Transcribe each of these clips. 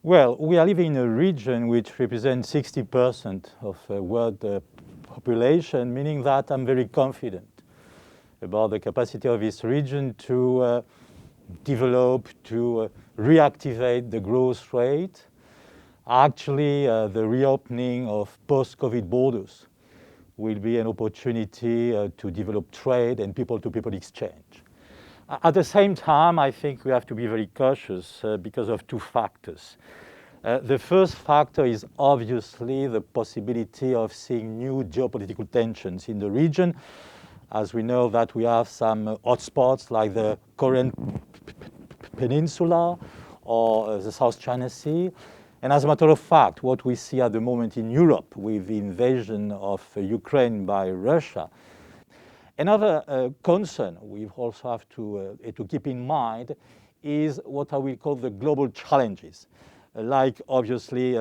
Well, we are living in a region which represents 60% of the world population, meaning that I'm very confident about the capacity of this region to develop, to reactivate the growth rate. Actually, the reopening of post-COVID borders will be an opportunity to develop trade and people-to-people exchange. At the same time, I think we have to be very cautious because of two factors. The first factor is obviously the possibility of seeing new geopolitical tensions in the region. As we know that we have some hotspots like the Korean Peninsula or the South China Sea. And as a matter of fact, what we see at the moment in Europe with the invasion of Ukraine by Russia. Another concern we also have to keep in mind is what I will call the global challenges, like obviously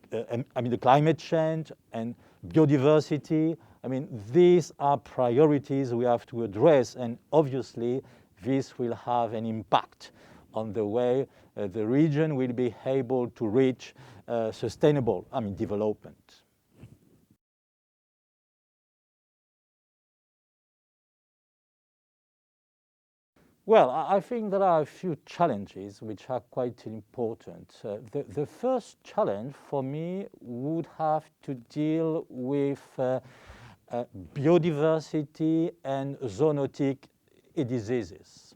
the climate change and biodiversity. I mean, these are priorities we have to address, and obviously this will have an impact on the way the region will be able to reach sustainable development. Well, I think there are a few challenges which are quite important. The first challenge for me would have to deal with biodiversity and zoonotic diseases.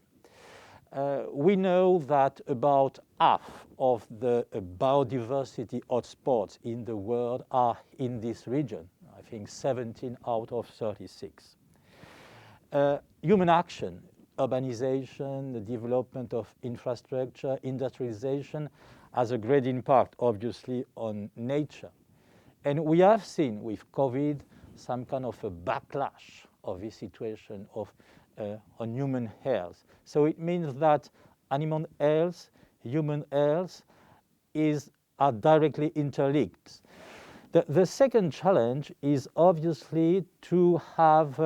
We know that about half of the biodiversity hotspots in the world are in this region. I think 17 out of 36. Human action, urbanization, the development of infrastructure, industrialization has a great impact, obviously, on nature. And we have seen with COVID some kind of a backlash of this situation on human health. So it means that animal health, human health are directly interlinked. The second challenge is obviously to have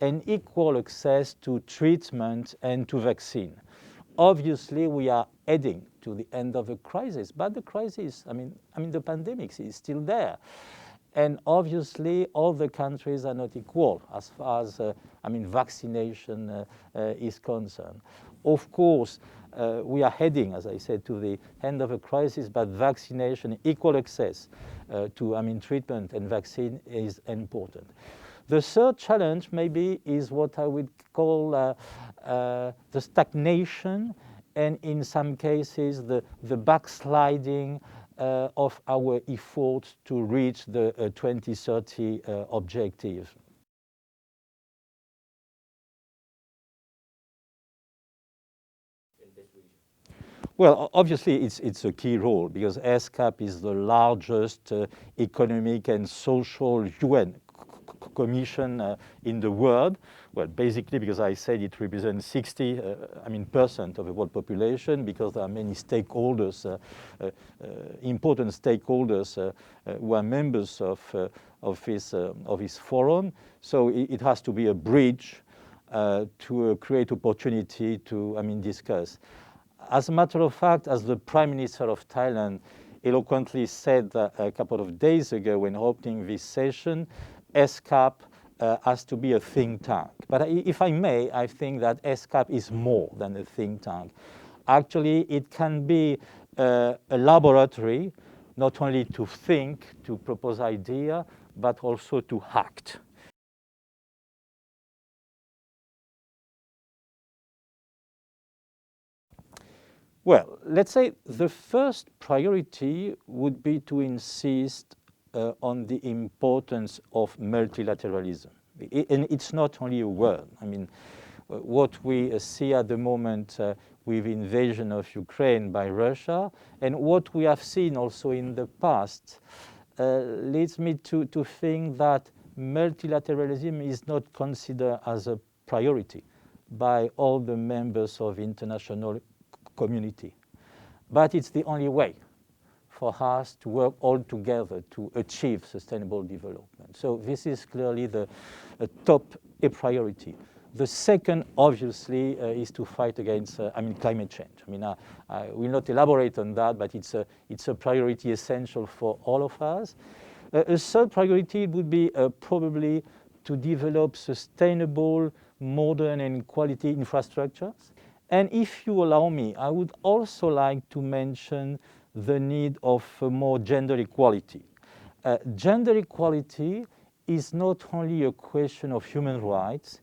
an equal access to treatment and to vaccine. Obviously, we are heading to the end of the crisis, but the crisis, the pandemic is still there. And obviously, all the countries are not equal as far as vaccination is concerned. Of course, we are heading, as I said, to the end of a crisis, but vaccination, equal access to treatment and vaccine is important. The third challenge maybe is what I would call the stagnation and in some cases the backsliding of our efforts to reach the 2030 objective. Well, obviously, it's a key role because ESCAP is the largest economic and social UN commission in the world. Well, basically, because I said it represents 60% of the world population, because there are many stakeholders, important stakeholders who are members of this forum. So it has to be a bridge to create opportunity to discuss. As a matter of fact, as the Prime Minister of Thailand eloquently said a couple of days ago when opening this session, ESCAP has to be a think tank. But if I may, I think that ESCAP is more than a think tank. Actually, it can be a laboratory, not only to think, to propose ideas, but also to act. Well, let's say the first priority would be to insist on the importance of multilateralism. And it's not only a word. What we see at the moment with invasion of Ukraine by Russia and what we have seen also in the past leads me to think that multilateralism is not considered as a priority by all the members of international community. But it's the only way for us to work all together to achieve sustainable development. So this is clearly the top priority. The second, obviously, is to fight against, climate change. I will not elaborate on that, but it's a priority essential for all of us. A third priority would be probably to develop sustainable, modern, and quality infrastructures. And if you allow me, I would also like to mention the need of more gender equality. Gender equality is not only a question of human rights,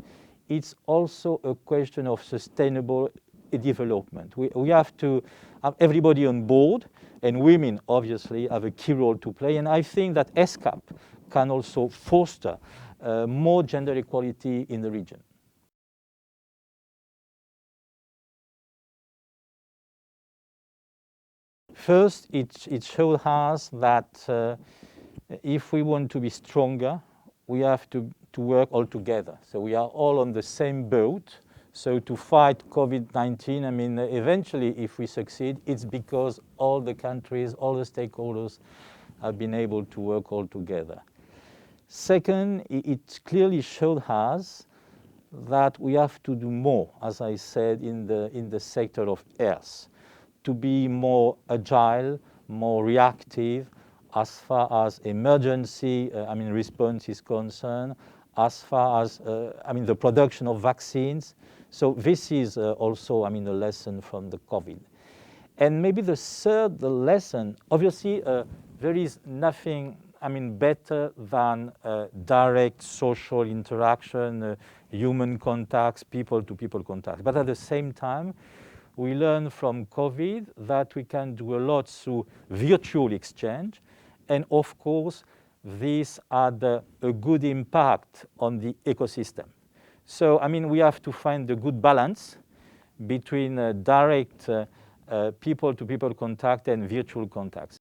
it's also a question of sustainable development. We have to have everybody on board, and women obviously have a key role to play. And I think that ESCAP can also foster more gender equality in the region. First, it showed us that if we want to be stronger, we have to work all together. So we are all on the same boat. So to fight COVID-19, eventually, if we succeed, it's because all the countries, all the stakeholders have been able to work all together. Second, it clearly showed us that we have to do more, as I said, in the sector of health, to be more agile, more reactive as far as emergency response is concerned, as far as the production of vaccines. So this is also a lesson from the COVID. And maybe the third lesson, obviously there is nothing better than direct social interaction, human contacts, people-to-people contacts. But at the same time, we learn from COVID that we can do a lot through virtual exchange. And of course, this had a good impact on the ecosystem. So, we have to find a good balance between direct people-to-people contact and virtual contacts.